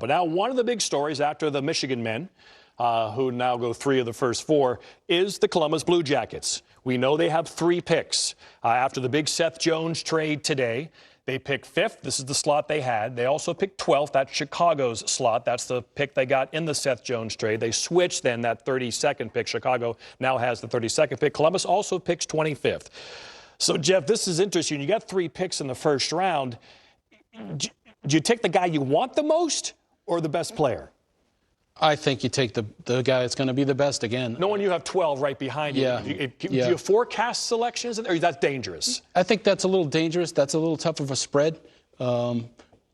But now one of the big stories after the Michigan men, who now go 3 of the first 4, is the Columbus Blue Jackets. We know they have 3 picks. After the big Seth Jones trade today, they picked 5th. This is the slot they had. They also picked 12th. That's Chicago's slot. That's the pick they got in the Seth Jones trade. They switched then that 32nd pick. Chicago now has the 32nd pick. Columbus also picks 25th. So, Jeff, this is interesting. You got 3 picks in the first round. Do you take the guy you want the most or the best player? I think you take the guy that's going to be the best again. Knowing you have 12 right behind you, do you forecast selections, or is that dangerous? I think that's a little dangerous. That's a little tough of a spread.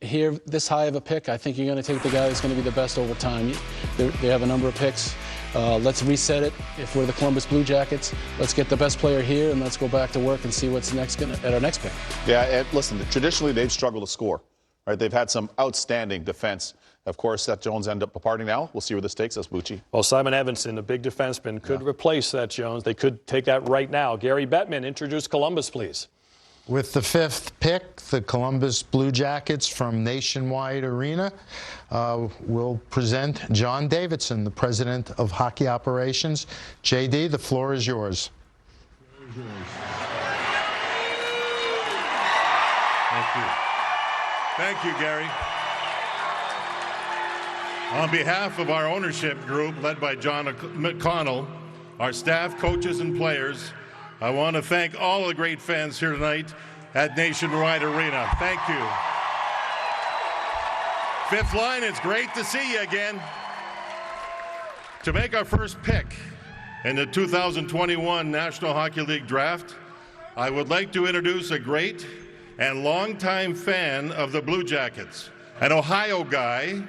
Here, this high of a pick, I think you're going to take the guy that's going to be the best over time. They have a number of picks. Let's reset it. If we're the Columbus Blue Jackets, let's get the best player here, and let's go back to work and see what's next at our next pick. Yeah, and listen, traditionally they've struggled to score. Right? They've had some outstanding defense. Of course, Seth Jones ended up departing now. We'll see where this takes us, Bucci. Well, Simon Evanson, a big defenseman, could replace Seth Jones. They could take that right now. Gary Bettman, introduce Columbus, please. With the 5th pick, the Columbus Blue Jackets from Nationwide Arena will present John Davidson, the president of hockey operations. JD, the floor is yours. Thank you. Thank you, Gary. On behalf of our ownership group, led by John McConnell, our staff, coaches, and players, I want to thank all the great fans here tonight at Nationwide Arena. Thank you. 5th line, it's great to see you again. To make our first pick in the 2021 National Hockey League Draft, I would like to introduce a great and longtime fan of the Blue Jackets, an Ohio guy,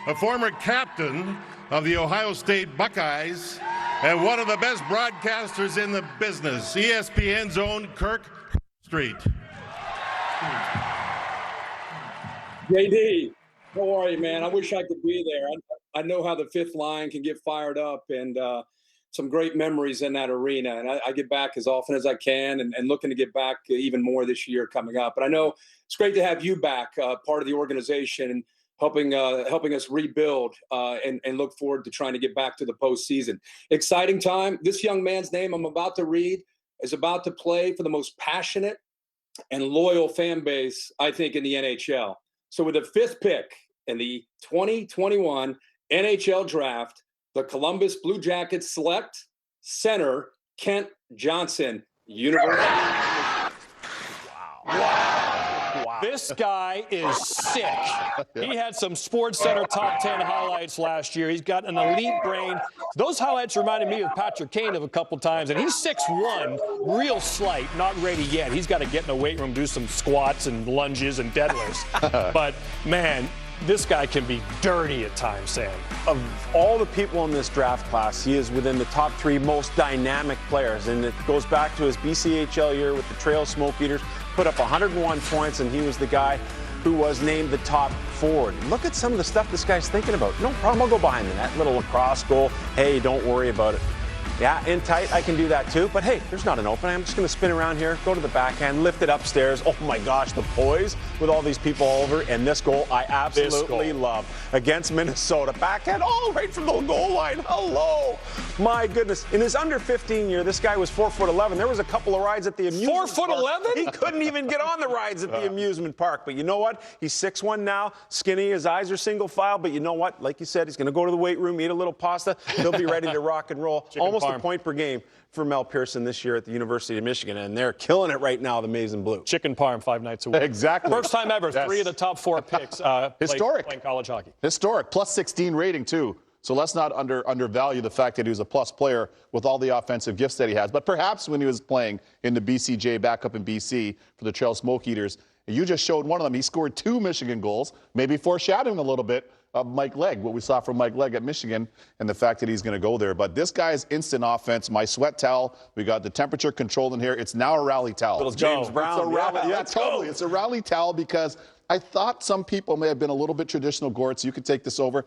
a former captain of the Ohio State Buckeyes, and one of the best broadcasters in the business, ESPN's own Kirk Street. JD, how are you, man? I wish I could be there. I know how the 5th line can get fired up, and some great memories in that arena. And I get back as often as I can, and looking to get back even more this year coming up. But I know it's great to have you back, part of the organization, and helping us rebuild and look forward to trying to get back to the postseason. Exciting time. This young man's name I'm about to read is about to play for the most passionate and loyal fan base, I think, in the NHL. So with the 5th pick in the 2021 NHL Draft, the Columbus Blue Jackets select center Kent Johnson, University. Wow. This guy is sick. He had some SportsCenter top 10 highlights last year. He's got an elite brain. Those highlights reminded me of Patrick Kane of a couple times, and he's 6'1", real slight, not ready yet. He's got to get in the weight room, do some squats and lunges and deadlifts. But, man, this guy can be dirty at times, Sam. Of all the people in this draft class, he is within the top 3 most dynamic players. And it goes back to his BCHL year with the Trail Smoke Eaters, put up 101 points, and he was the guy who was named the top forward. Look at some of the stuff this guy's thinking about. No problem, I'll go behind the net. Little lacrosse goal. Hey, don't worry about it. Yeah, in tight, I can do that too. But hey, there's not an opening. I'm just going to spin around here, go to the backhand, lift it upstairs. Oh my gosh, the poise with all these people all over. And this goal, I absolutely love. Against Minnesota. Backhand, right from the goal line. Hello. My goodness. In his under 15 year, this guy was 4'11". There was a couple of rides at the amusement park. 4'11"? He couldn't even get on the rides at the amusement park. But you know what? He's 6'1" now, skinny. His eyes are single file. But you know what? Like you said, he's going to go to the weight room, eat a little pasta. He'll be ready to rock and roll. Almost a point per game for Mel Pearson this year at the University of Michigan, and they're killing it right now, the Maize and Blue. Chicken parm 5 nights a week. Exactly. First time ever, 3 of the top 4 picks Historic. playing college hockey. Historic, plus 16 rating too. So let's not undervalue the fact that he was a plus player with all the offensive gifts that he has. But perhaps when he was playing in the BCJ back up in BC for the Trail Smoke Eaters, you just showed one of them. He scored 2 Michigan goals, maybe foreshadowing a little bit of Mike Legg, what we saw from Mike Legg at Michigan, and the fact that he's going to go there. But this guy's instant offense, my sweat towel, we got the temperature controlled in here. It's now a rally towel. Little James Brown. It's a rally, yeah, totally. It's a rally towel because I thought some people may have been a little bit traditional, Gortz. You could take this over.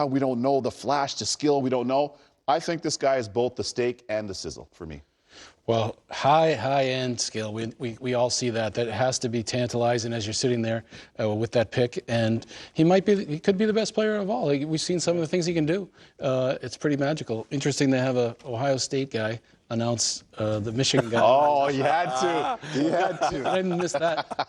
We don't know the flash, the skill. We don't know. I think this guy is both the steak and the sizzle for me. Well, high-end skill. We all see that. That has to be tantalizing as you're sitting there with that pick. And he could be the best player of all. Like, we've seen some of the things he can do. It's pretty magical. Interesting to have a Ohio State guy announce the Michigan guy. Oh, he had to. He had to. I didn't miss that.